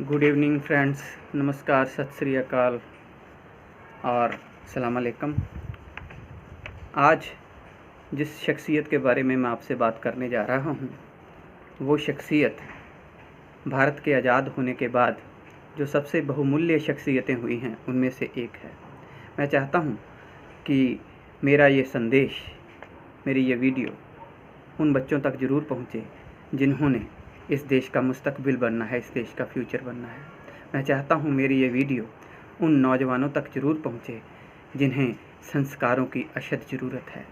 Good evening friends, नमस्कार, सत श्री अकाल और सलाम अलैकुम। आज जिस शख्सियत के बारे में मैं आपसे बात करने जा रहा हूँ वो शख्सियत भारत के आज़ाद होने के बाद जो सबसे बहुमूल्य शख्सियतें हुई हैं उनमें से एक है। मैं चाहता हूँ कि मेरा ये संदेश, मेरी ये वीडियो उन बच्चों तक ज़रूर पहुँचे जिन्होंने इस देश का मुस्तकबिल बनना है, इस देश का फ्यूचर बनना है। मैं चाहता हूँ मेरी ये वीडियो उन नौजवानों तक ज़रूर पहुँचे जिन्हें संस्कारों की अशद ज़रूरत है।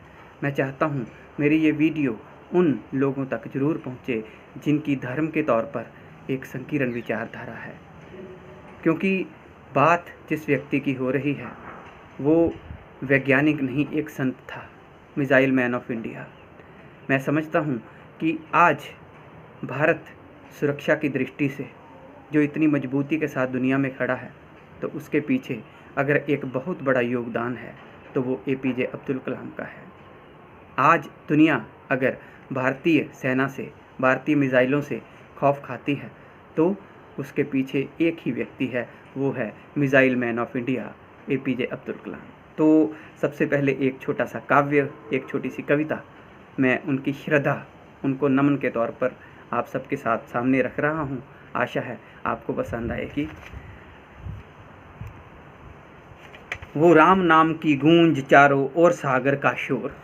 मैं चाहता हूँ मेरी ये वीडियो उन लोगों तक ज़रूर पहुँचे जिनकी धर्म के तौर पर एक संकीर्ण विचारधारा है, क्योंकि बात जिस व्यक्ति की हो रही है वो वैज्ञानिक नहीं, एक संत था, मिसाइल मैन ऑफ इंडिया। मैं समझता हूँ कि आज भारत सुरक्षा की दृष्टि से जो इतनी मजबूती के साथ दुनिया में खड़ा है तो उसके पीछे अगर एक बहुत बड़ा योगदान है तो वो एपीजे अब्दुल कलाम का है। आज दुनिया अगर भारतीय सेना से, भारतीय मिसाइलों से खौफ खाती है तो उसके पीछे एक ही व्यक्ति है, वो है missile man of India APJ Abdul Kalam. तो सबसे पहले एक छोटा सा काव्य, एक छोटी सी कविता मैं उनकी श्रद्धा, उनको नमन के तौर पर आप सबके साथ सामने रख रहा हूँ। आशा है आपको पसंद आएगी। वो राम नाम की गूंज चारों ओर सागर का शोर,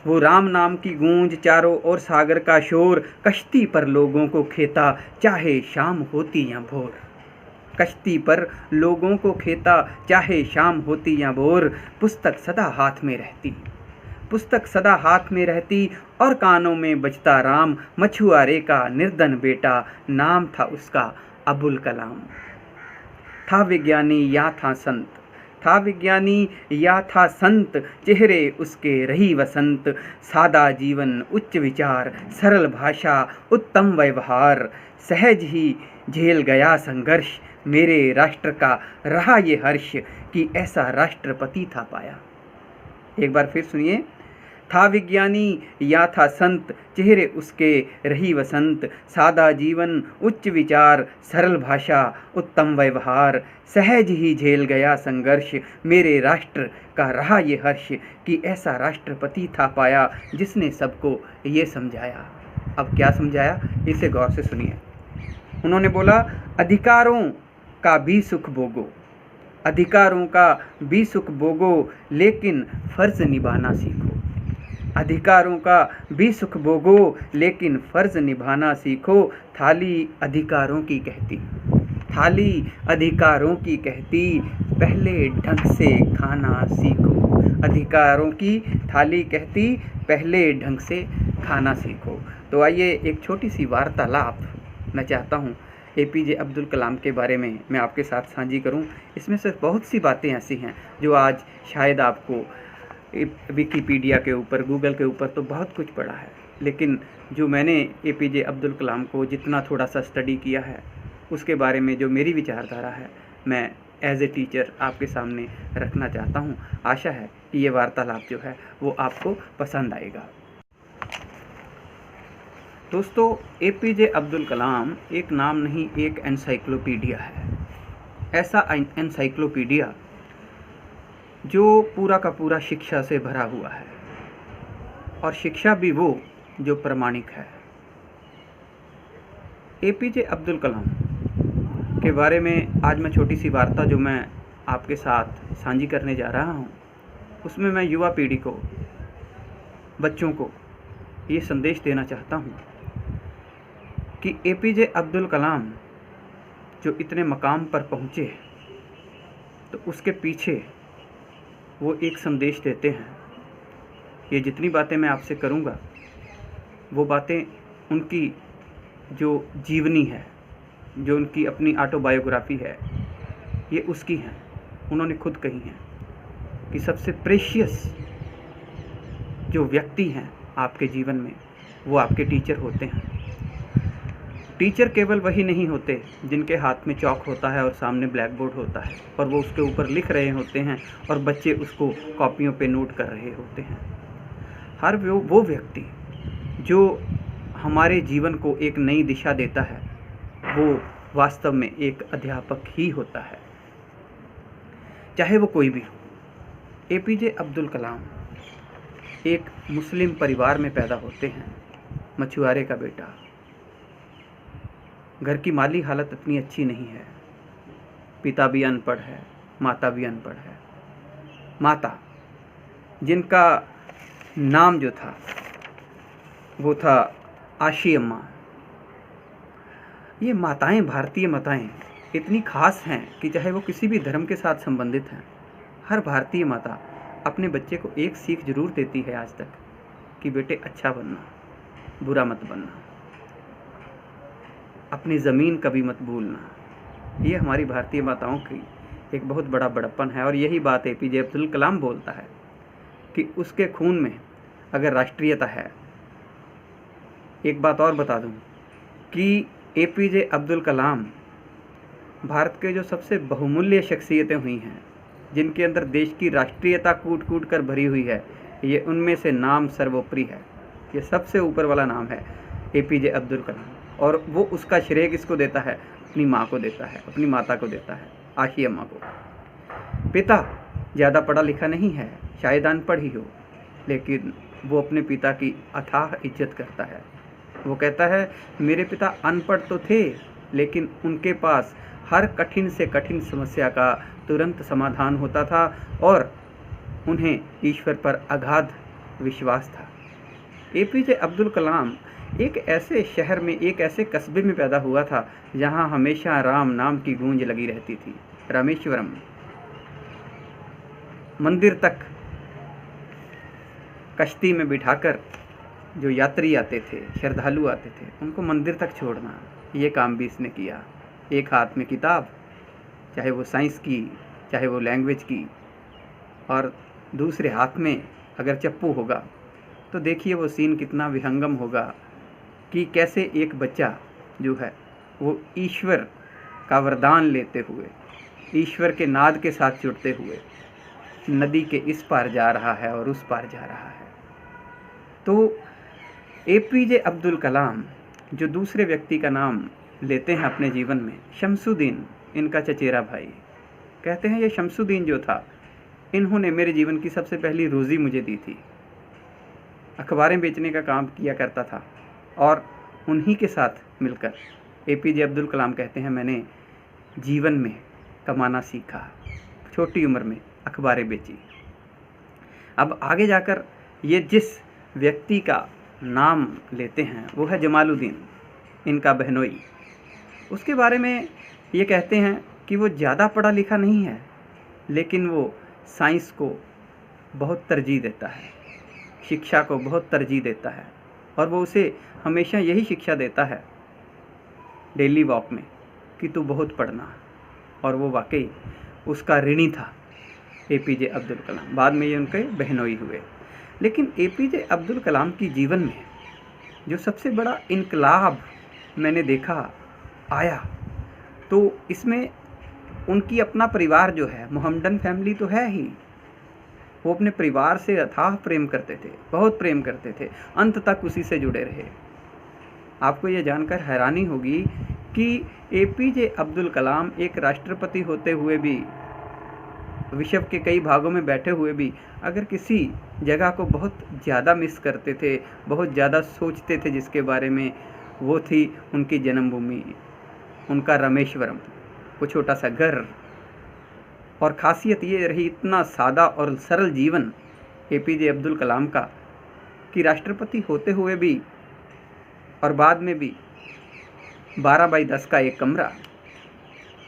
वो राम नाम की गूंज चारों ओर सागर का शोर, कश्ती पर लोगों को खेता चाहे शाम होती या भोर, कश्ती पर लोगों को खेता चाहे शाम होती या भोर, पुस्तक सदा हाथ में रहती, पुस्तक सदा हाथ में रहती और कानों में बजता राम, मछुआरे का निर्धन बेटा नाम था उसका अबुल कलाम। था विज्ञानी या था संत, था विज्ञानी या था संत, चेहरे उसके रही वसंत, सादा जीवन उच्च विचार, सरल भाषा उत्तम व्यवहार, सहज ही झेल गया संघर्ष, मेरे राष्ट्र का रहा ये हर्ष कि ऐसा राष्ट्रपति था पाया। एक बार फिर सुनिए। था विज्ञानी या था संत, चेहरे उसके रही वसंत, सादा जीवन उच्च विचार, सरल भाषा उत्तम व्यवहार, सहज ही झेल गया संघर्ष, मेरे राष्ट्र का रहा ये हर्ष कि ऐसा राष्ट्रपति था पाया जिसने सबको ये समझाया। अब क्या समझाया, इसे गौर से सुनिए। उन्होंने बोला, अधिकारों का भी सुख भोगो, अधिकारों का भी सुख भोगो, लेकिन फर्ज निभाना सीखो, अधिकारों का भी सुख भोगो लेकिन फर्ज निभाना सीखो, थाली अधिकारों की कहती, थाली अधिकारों की कहती, पहले ढंग से खाना सीखो, अधिकारों की थाली कहती, पहले ढंग से खाना सीखो। तो आइए एक छोटी सी वार्तालाप मैं चाहता हूँ एपीजे अब्दुल कलाम के बारे में मैं आपके साथ साझी करूँ। इसमें से बहुत सी बातें ऐसी हैं जो आज शायद आपको विकीपीडिया के ऊपर, गूगल के ऊपर तो बहुत कुछ पढ़ा है, लेकिन जो मैंने एपीजे अब्दुल कलाम को जितना थोड़ा सा स्टडी किया है उसके बारे में जो मेरी विचारधारा है मैं एज ए टीचर आपके सामने रखना चाहता हूँ। आशा है कि ये वार्तालाप जो है वो आपको पसंद आएगा। दोस्तों, एपीजे अब्दुल कलाम एक नाम नहीं, एक एनसाइक्लोपीडिया है। ऐसा एनसाइक्लोपीडिया जो पूरा का पूरा शिक्षा से भरा हुआ है, और शिक्षा भी वो जो प्रामाणिक है। एपीजे अब्दुल कलाम के बारे में आज मैं छोटी सी वार्ता जो मैं आपके साथ साझी करने जा रहा हूँ उसमें मैं युवा पीढ़ी को, बच्चों को ये संदेश देना चाहता हूँ कि एपीजे अब्दुल कलाम जो इतने मकाम पर पहुँचे तो उसके पीछे वो एक संदेश देते हैं। ये जितनी बातें मैं आपसे करूँगा वो बातें उनकी जो जीवनी है, जो उनकी अपनी ऑटोबायोग्राफी है, ये उसकी हैं। उन्होंने खुद कही हैं कि सबसे प्रेशियस जो व्यक्ति हैं आपके जीवन में वो आपके टीचर होते हैं। टीचर केवल वही नहीं होते जिनके हाथ में चौक होता है और सामने ब्लैक बोर्ड होता है और वो उसके ऊपर लिख रहे होते हैं और बच्चे उसको कॉपियों पे नोट कर रहे होते हैं। हर वो व्यक्ति जो हमारे जीवन को एक नई दिशा देता है वो वास्तव में एक अध्यापक ही होता है, चाहे वो कोई भी हो। एपीजे अब्दुल कलाम एक मुस्लिम परिवार में पैदा होते हैं, मछुआरे का बेटा। घर की माली हालत इतनी अच्छी नहीं है, पिता भी अनपढ़ है, माता भी अनपढ़ है। माता जिनका नाम जो था वो था आशी अम्मा। ये माताएं, भारतीय माताएं इतनी खास हैं कि चाहे वो किसी भी धर्म के साथ संबंधित हैं, हर भारतीय माता अपने बच्चे को एक सीख जरूर देती है आज तक कि बेटे अच्छा बनना, बुरा मत बनना, अपनी ज़मीन कभी मत भूलना। ये हमारी भारतीय माताओं की एक बहुत बड़ा बड़प्पन है। और यही बात एपीजे अब्दुल कलाम बोलता है कि उसके खून में अगर राष्ट्रीयता है। एक बात और बता दूं कि एपीजे अब्दुल कलाम भारत के जो सबसे बहुमूल्य शख्सियतें हुई हैं, जिनके अंदर देश की राष्ट्रीयता कूट कूट कर भरी हुई है, ये उनमें से नाम सर्वोपरि है। ये सबसे ऊपर वाला नाम है एपीजे अब्दुल कलाम। और वो उसका श्रेय किसको देता है? अपनी माँ को देता है, अपनी माता को देता है, आशी अम्मा को। पिता ज़्यादा पढ़ा लिखा नहीं है, शायद अनपढ़ ही हो, लेकिन वो अपने पिता की अथाह इज्जत करता है। वो कहता है मेरे पिता अनपढ़ तो थे, लेकिन उनके पास हर कठिन से कठिन समस्या का तुरंत समाधान होता था और उन्हें ईश्वर पर अगाध विश्वास था। एपीजे अब्दुल कलाम एक ऐसे शहर में, एक ऐसे कस्बे में पैदा हुआ था जहां हमेशा राम नाम की गूंज लगी रहती थी। रामेश्वरम मंदिर तक कश्ती में बिठाकर जो यात्री आते थे, श्रद्धालु आते थे, उनको मंदिर तक छोड़ना, ये काम भी इसने किया। एक हाथ में किताब, चाहे वो साइंस की, चाहे वो लैंग्वेज की, और दूसरे हाथ में अगर चप्पू होगा तो देखिए वो सीन कितना विहंगम होगा कि कैसे एक बच्चा जो है वो ईश्वर का वरदान लेते हुए, ईश्वर के नाद के साथ जुड़ते हुए नदी के इस पार जा रहा है और उस पार जा रहा है। तो एपीजे अब्दुल कलाम जो दूसरे व्यक्ति का नाम लेते हैं अपने जीवन में, शमसुद्दीन इनका चचेरा भाई, कहते हैं ये शमसुद्दीन जो था, इन्होंने मेरे जीवन की सबसे पहली रोज़ी मुझे दी थी। अखबारें बेचने का काम किया करता था और उन्हीं के साथ मिलकर एपीजे अब्दुल कलाम कहते हैं मैंने जीवन में कमाना सीखा, छोटी उम्र में अखबारें बेची। अब आगे जाकर ये जिस व्यक्ति का नाम लेते हैं वो है जमालुद्दीन, इनका बहनोई। उसके बारे में ये कहते हैं कि वो ज़्यादा पढ़ा लिखा नहीं है, लेकिन वो साइंस को बहुत तरजीह देता है, शिक्षा को बहुत तरजीह देता है, और वो उसे हमेशा यही शिक्षा देता है डेली वॉक में कि तू बहुत पढ़ना। और वो वाकई उसका ऋणी था एपीजे अब्दुल कलाम। बाद में ये उनके बहनोई हुए। लेकिन एपीजे अब्दुल कलाम की जीवन में जो सबसे बड़ा इनकलाब मैंने देखा आया, तो इसमें उनकी अपना परिवार जो है, मोहम्मडन फैमिली तो है ही, वो अपने परिवार से अथाह प्रेम करते थे, बहुत प्रेम करते थे, अंत तक उसी से जुड़े रहे। आपको ये जानकर हैरानी होगी कि एपीजे अब्दुल कलाम एक राष्ट्रपति होते हुए भी, विश्व के कई भागों में बैठे हुए भी, अगर किसी जगह को बहुत ज़्यादा मिस करते थे, बहुत ज़्यादा सोचते थे जिसके बारे में, वो थी उनकी जन्मभूमि, उनका रामेश्वरम, वो छोटा सा घर। और ख़ासियत ये रही, इतना सादा और सरल जीवन एपीजे अब्दुल कलाम का कि राष्ट्रपति होते हुए भी और बाद में भी 12x10 का एक कमरा,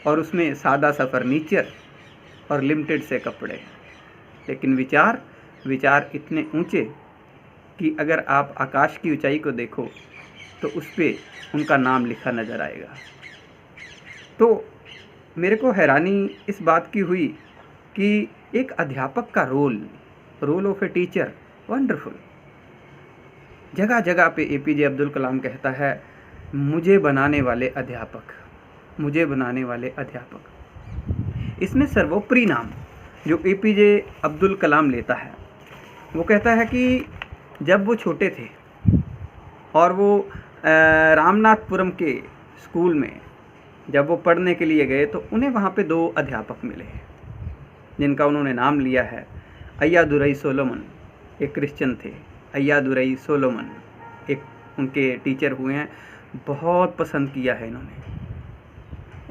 और उसमें सादा सा फर्नीचर और लिमिटेड से कपड़े, लेकिन विचार इतने ऊंचे कि अगर आप आकाश की ऊंचाई को देखो तो उस पर उनका नाम लिखा नज़र आएगा। तो मेरे को हैरानी इस बात की हुई कि एक अध्यापक का role of a teacher, wonderful. जगह जगह पे एपीजे अब्दुल कलाम कहता है मुझे बनाने वाले अध्यापक, मुझे बनाने वाले अध्यापक। इसमें सर्वोपरि नाम जो एपीजे अब्दुल कलाम लेता है, वो कहता है कि जब वो छोटे थे और वो रामनाथपुरम के स्कूल में जब वो पढ़ने के लिए गए तो उन्हें वहाँ पे 2 अध्यापक मिले जिनका उन्होंने नाम लिया है अय्यादुरई सोलोमन। एक क्रिश्चियन थे, अय्यादुरई सोलोमन एक उनके टीचर हुए हैं। बहुत पसंद किया है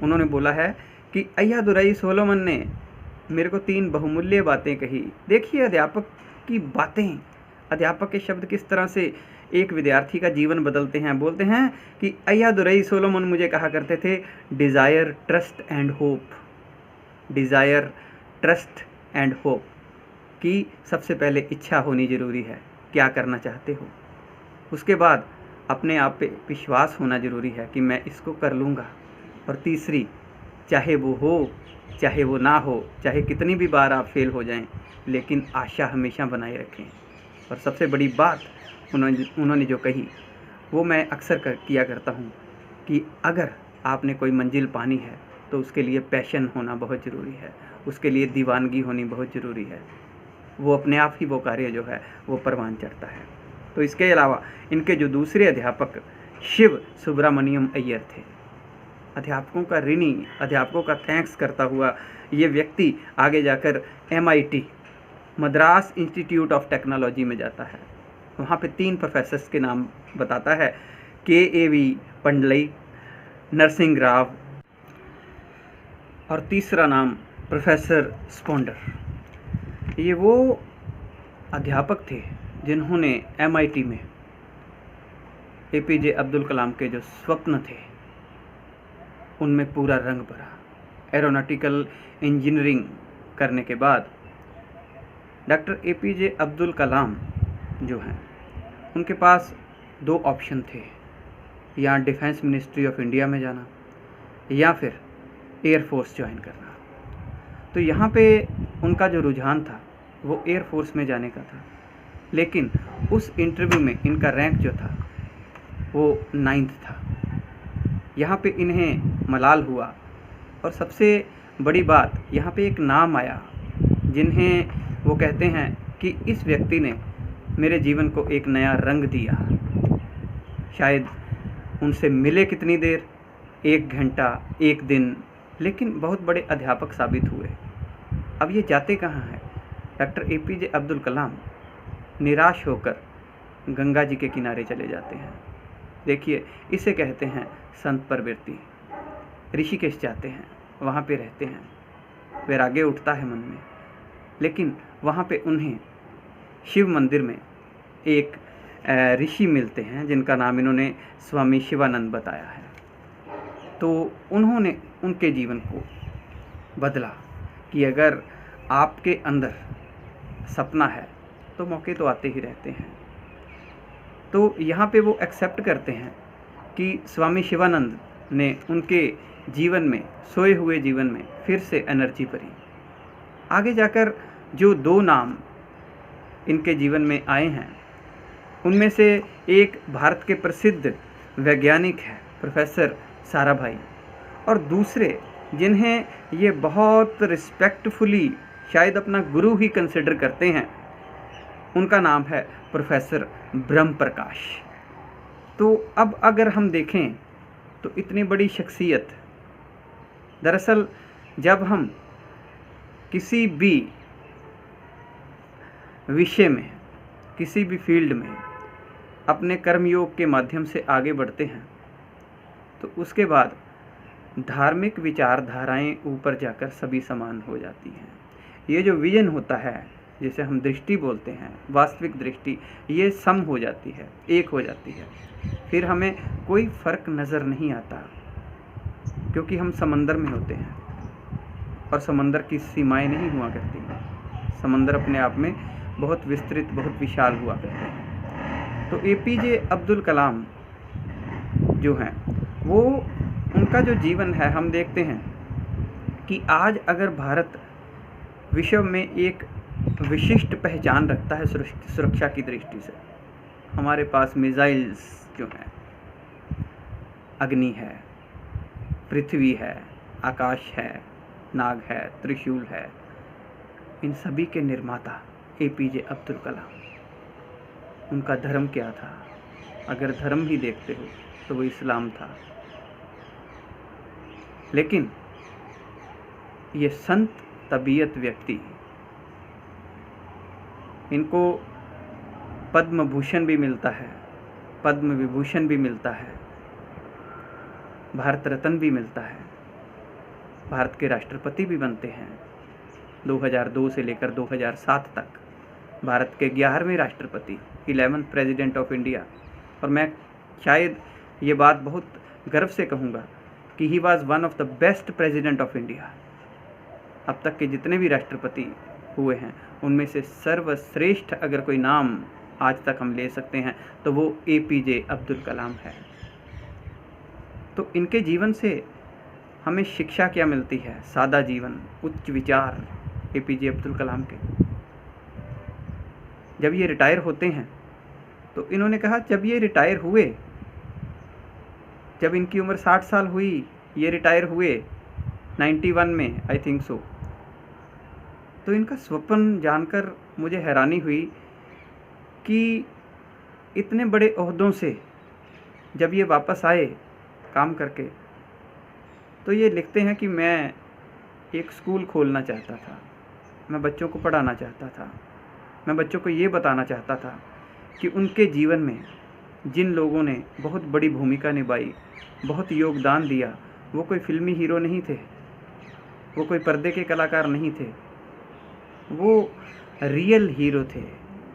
उन्होंने बोला है कि अय्यादुरई सोलोमन ने मेरे को 3 बहुमूल्य बातें कही। देखिए अध्यापक की बातें, अध्यापक के शब्द किस तरह से एक विद्यार्थी का जीवन बदलते हैं। बोलते हैं कि अय्यादुरई सोलोमन मुझे कहा करते थे, desire trust and hope, desire trust and hope, कि सबसे पहले इच्छा होनी ज़रूरी है, क्या करना चाहते हो। उसके बाद अपने आप पे विश्वास होना ज़रूरी है कि मैं इसको कर लूँगा। और तीसरी, चाहे वो हो चाहे वो ना हो, चाहे कितनी भी बार आप फेल हो जाएं, लेकिन आशा हमेशा बनाए रखें। और सबसे बड़ी बात उन्होंने जो कही वो मैं अक्सर किया करता हूँ कि अगर आपने कोई मंजिल पानी है तो उसके लिए पैशन होना बहुत ज़रूरी है, उसके लिए दीवानगी होनी बहुत ज़रूरी है। वो अपने आप ही वो कार्य जो है वो परवान चढ़ता है। तो इसके अलावा इनके जो दूसरे अध्यापक शिव सुब्रमण्यम अय्यर थे, अध्यापकों का ऋणी, अध्यापकों का थैंक्स करता हुआ ये व्यक्ति आगे जाकर MIT Madras institute of technology में जाता है। वहाँ पे 3 प्रोफेसर्स के नाम बताता है, KAV पंडलई, नरसिंह राव और तीसरा नाम प्रोफेसर स्पोंडर। ये वो अध्यापक थे जिन्होंने MIT में APJ अब्दुल कलाम के जो स्वप्न थे उनमें पूरा रंग भरा। एरोनॉटिकल इंजीनियरिंग करने के बाद डॉक्टर APJ अब्दुल कलाम जो हैं उनके पास 2 ऑप्शन थे, या डिफेंस मिनिस्ट्री ऑफ इंडिया में जाना या फिर एयरफोर्स ज्वाइन करना। तो यहाँ पे उनका जो रुझान था वो एयरफोर्स में जाने का था, लेकिन उस इंटरव्यू में इनका रैंक जो था वो 9th था। यहाँ पे इन्हें मलाल हुआ। और सबसे बड़ी बात, यहाँ पे एक नाम आया जिन्हें वो कहते हैं कि इस व्यक्ति ने मेरे जीवन को एक नया रंग दिया। शायद उनसे मिले कितनी देर, 1 घंटा, 1 दिन, लेकिन बहुत बड़े अध्यापक साबित हुए। अब ये जाते कहाँ हैं? डॉक्टर APJ अब्दुल कलाम निराश होकर गंगा जी के किनारे चले जाते हैं। देखिए, इसे कहते हैं संत प्रवृत्ति। ऋषिकेश जाते हैं, वहाँ पे रहते हैं, वैराग्य उठता है मन में। लेकिन वहाँ पे उन्हें शिव मंदिर में एक ऋषि मिलते हैं जिनका नाम इन्होंने स्वामी शिवानंद बताया है। तो उन्होंने उनके जीवन को बदला कि अगर आपके अंदर सपना है तो मौके तो आते ही रहते हैं। तो यहाँ पे वो एक्सेप्ट करते हैं कि स्वामी शिवानंद ने उनके जीवन में, सोए हुए जीवन में फिर से एनर्जी भरी। आगे जाकर जो 2 नाम इनके जीवन में आए हैं उनमें से एक भारत के प्रसिद्ध वैज्ञानिक है प्रोफेसर साराभाई, और दूसरे जिन्हें ये बहुत रिस्पेक्टफुली शायद अपना गुरु ही कंसिडर करते हैं, उनका नाम है प्रोफेसर ब्रह्म प्रकाश। तो अब अगर हम देखें तो इतनी बड़ी शख्सियत, दरअसल जब हम किसी भी विषय में, किसी भी फील्ड में अपने कर्मयोग के माध्यम से आगे बढ़ते हैं तो उसके बाद धार्मिक विचारधाराएं ऊपर जाकर सभी समान हो जाती हैं। ये जो विजन होता है, जिसे हम दृष्टि बोलते हैं, वास्तविक दृष्टि, ये सम हो जाती है, एक हो जाती है। फिर हमें कोई फ़र्क नज़र नहीं आता, क्योंकि हम समंदर में होते हैं और समंदर की सीमाएं नहीं हुआ करती। समंदर अपने आप में बहुत विस्तृत, बहुत विशाल हुआ करते हैं। तो APJ अब्दुल कलाम जो हैं, वो उनका जो जीवन है, हम देखते हैं कि आज अगर भारत विश्व में एक विशिष्ट पहचान रखता है सुरक्षा की दृष्टि से, हमारे पास मिसाइल्स जो हैं, अग्नि है, पृथ्वी है, आकाश है, नाग है, त्रिशूल है, इन सभी के निर्माता APJ अब्दुल कलाम। उनका धर्म क्या था? अगर धर्म ही देखते हो तो वो इस्लाम था। लेकिन ये संत तबीयत व्यक्ति, इनको पद्म भूषण भी मिलता है, पद्म विभूषण भी मिलता है, भारत रत्न भी मिलता है, भारत के राष्ट्रपति भी बनते हैं। 2002 से लेकर 2007 तक भारत के 11वें राष्ट्रपति, 11th प्रेसिडेंट ऑफ इंडिया। और मैं शायद ये बात बहुत गर्व से कहूँगा कि he was one of the best president of India. अब तक के जितने भी राष्ट्रपति हुए हैं उनमें से सर्वश्रेष्ठ अगर कोई नाम आज तक हम ले सकते हैं तो वो APJ अब्दुल कलाम है। तो इनके जीवन से हमें शिक्षा क्या मिलती है? सादा जीवन, उच्च विचार APJ अब्दुल कलाम के। जब ये रिटायर होते हैं तो इन्होंने कहा, जब ये रिटायर हुए, जब इनकी उम्र 60 साल हुई, ये रिटायर हुए 91 में आई थिंक सो, तो इनका स्वप्न जानकर मुझे हैरानी हुई कि इतने बड़े ओहदों से जब ये वापस आए काम करके, तो ये लिखते हैं कि मैं एक स्कूल खोलना चाहता था, मैं बच्चों को पढ़ाना चाहता था, मैं बच्चों को ये बताना चाहता था कि उनके जीवन में जिन लोगों ने बहुत बड़ी भूमिका निभाई, बहुत योगदान दिया, वो कोई फिल्मी हीरो नहीं थे, वो कोई पर्दे के कलाकार नहीं थे, वो रियल हीरो थे।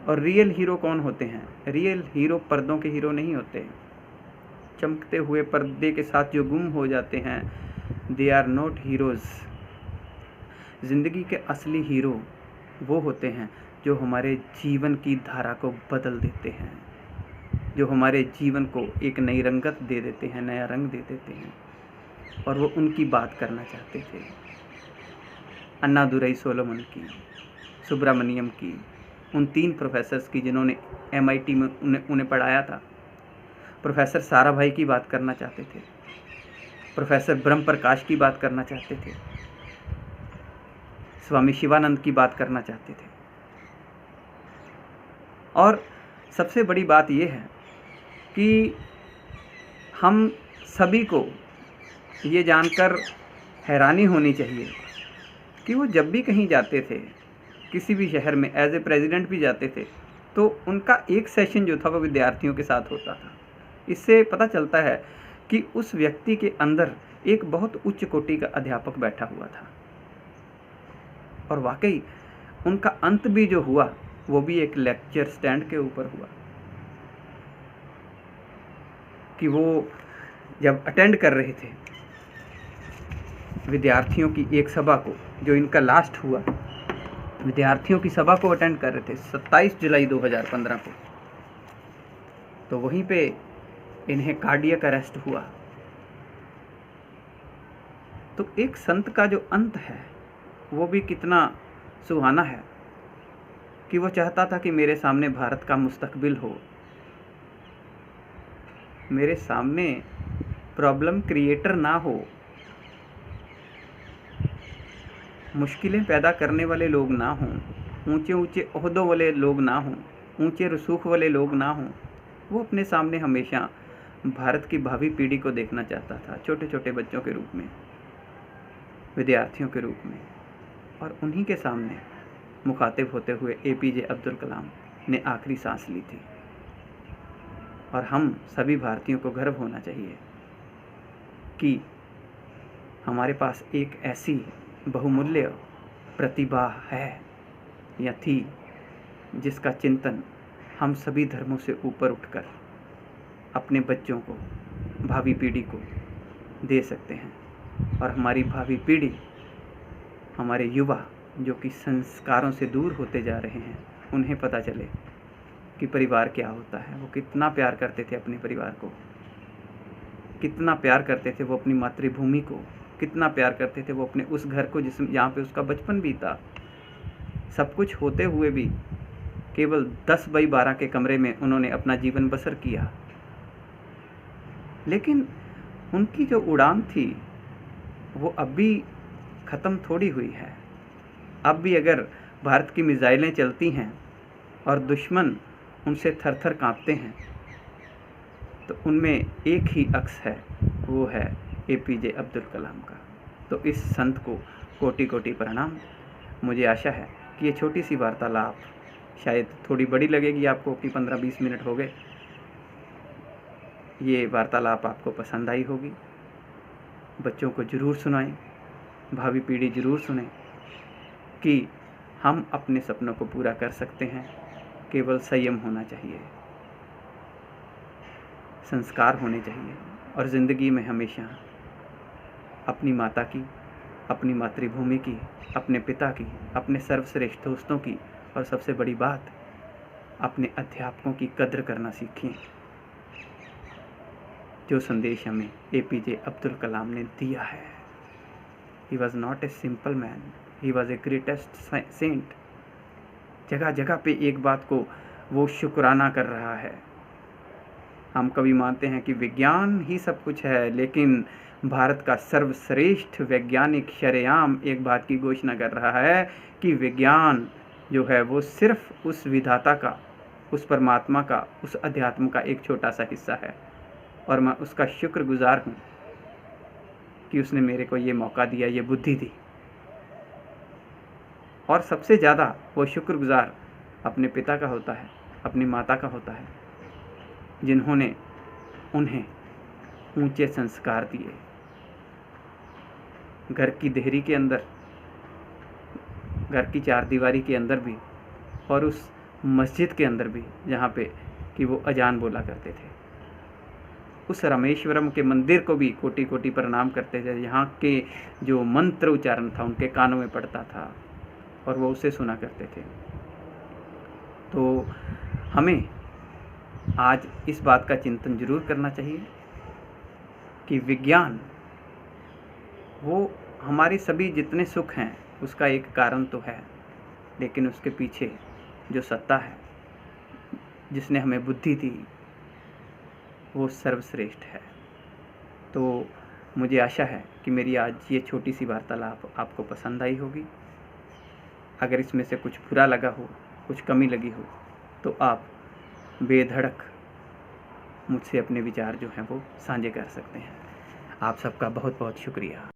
और रियल हीरो कौन होते हैं? रियल हीरो पर्दों के हीरो नहीं होते। चमकते हुए पर्दे के साथ जो गुम हो जाते हैं, दे आर नॉट हीरोज़। ज़िंदगी के असली हीरो वो होते हैं जो हमारे जीवन की धारा को बदल देते हैं, जो हमारे जीवन को एक नई रंगत दे देते हैं, नया रंग दे देते हैं। और वो उनकी बात करना चाहते थे, अन्नादुरई सोलोमन की, सुब्रमण्यम की, उन 3 प्रोफेसर्स की जिन्होंने MIT में उन्हें पढ़ाया था। प्रोफेसर साराभाई की बात करना चाहते थे, प्रोफेसर ब्रह्म प्रकाश की बात करना चाहते थे, स्वामी शिवानंद की बात करना चाहते थे। और सबसे बड़ी बात यह है कि हम सभी को ये जानकर हैरानी होनी चाहिए कि वो जब भी कहीं जाते थे, किसी भी शहर में एज ए प्रेसिडेंट भी जाते थे, तो उनका एक सेशन जो था वो विद्यार्थियों के साथ होता था। इससे पता चलता है कि उस व्यक्ति के अंदर एक बहुत उच्च कोटि का अध्यापक बैठा हुआ था। और वाकई उनका अंत भी जो हुआ वो भी एक लेक्चर स्टैंड के ऊपर हुआ कि वो जब अटेंड कर रहे थे विद्यार्थियों की एक सभा को, जो इनका लास्ट हुआ, विद्यार्थियों की सभा को अटेंड कर रहे थे 27 जुलाई 2015 को, तो वहीं पे इन्हें कार्डियक अरेस्ट हुआ। तो एक संत का जो अंत है वो भी कितना सुहाना है कि वो चाहता था कि मेरे सामने भारत का मुस्तकबिल हो, मेरे सामने प्रॉब्लम क्रिएटर ना हो, मुश्किलें पैदा करने वाले लोग ना हों, ऊंचे ऊंचे ओहदों वाले लोग ना हों, ऊंचे रसूख वाले लोग ना हों। वो अपने सामने हमेशा भारत की भावी पीढ़ी को देखना चाहता था, छोटे छोटे बच्चों के रूप में, विद्यार्थियों के रूप में। और उन्हीं के सामने मुखातिब होते हुए APJ अब्दुल कलाम ने आखिरी सांस ली थी। और हम सभी भारतीयों को गर्व होना चाहिए कि हमारे पास एक ऐसी बहुमूल्य प्रतिभा है या थी जिसका चिंतन हम सभी धर्मों से ऊपर उठकर अपने बच्चों को, भावी पीढ़ी को दे सकते हैं। और हमारी भावी पीढ़ी, हमारे युवा जो कि संस्कारों से दूर होते जा रहे हैं, उन्हें पता चले कि परिवार क्या होता है। वो कितना प्यार करते थे अपने परिवार को, कितना प्यार करते थे वो अपनी मातृभूमि को, कितना प्यार करते थे वो अपने उस घर को जहाँ पे उसका बचपन बीता। सब कुछ होते हुए भी केवल 10 बाई 12 के कमरे में उन्होंने अपना जीवन बसर किया। लेकिन उनकी जो उड़ान थी वो अब भी ख़त्म थोड़ी हुई है। अब भी अगर भारत की मिसाइलें चलती हैं और दुश्मन उनसे थर थर काँपते हैं, तो उनमें एक ही अक्स है, वो है APJ अब्दुल कलाम का। तो इस संत को कोटि कोटि प्रणाम। मुझे आशा है कि ये छोटी सी वार्तालाप शायद थोड़ी बड़ी लगेगी आपको कि 15-20 मिनट हो गए। ये वार्तालाप आपको पसंद आई होगी। बच्चों को ज़रूर सुनाएं, भावी पीढ़ी ज़रूर सुने कि हम अपने सपनों को पूरा कर सकते हैं। केवल संयम होना चाहिए, संस्कार होने चाहिए और ज़िंदगी में हमेशा अपनी माता की, अपनी मातृभूमि की, अपने पिता की, अपने सर्वश्रेष्ठ दोस्तों की और सबसे बड़ी बात अपने अध्यापकों की कद्र करना सीखें। जो संदेश हमें APJ अब्दुल कलाम ने दिया है, he was not a simple man, he was a greatest saint. जगह जगह पे एक बात को वो शुक्राना कर रहा है। हम कभी मानते हैं कि विज्ञान ही सब कुछ है, लेकिन भारत का सर्वश्रेष्ठ वैज्ञानिक शरेआम एक बात की घोषणा कर रहा है कि विज्ञान जो है वो सिर्फ उस विधाता का, उस परमात्मा का, उस अध्यात्म का एक छोटा सा हिस्सा है। और मैं उसका शुक्रगुजार हूँ कि उसने मेरे को ये मौका दिया, ये बुद्धि दी। और सबसे ज़्यादा वो शुक्रगुजार अपने पिता का होता है, अपनी माता का होता है, जिन्होंने उन्हें ऊंचे संस्कार दिए। घर की देहरी के अंदर, घर की चारदीवारी के अंदर भी और उस मस्जिद के अंदर भी जहाँ पे कि वो अजान बोला करते थे। उस रामेश्वरम के मंदिर को भी कोटि कोटि प्रणाम करते थे। यहाँ के जो मंत्र उच्चारण था उनके कानों में पड़ता था और वो उसे सुना करते थे। तो हमें आज इस बात का चिंतन जरूर करना चाहिए कि विज्ञान वो हमारी सभी जितने सुख हैं उसका एक कारण तो है, लेकिन उसके पीछे जो सत्ता है, जिसने हमें बुद्धि दी, वो सर्वश्रेष्ठ है। तो मुझे आशा है कि मेरी आज ये छोटी सी वार्तालाप आपको पसंद आई होगी। अगर इसमें से कुछ बुरा लगा हो, कुछ कमी लगी हो, तो आप बेधड़क मुझसे अपने विचार जो हैं वो साझे कर सकते हैं। आप सबका बहुत बहुत शुक्रिया।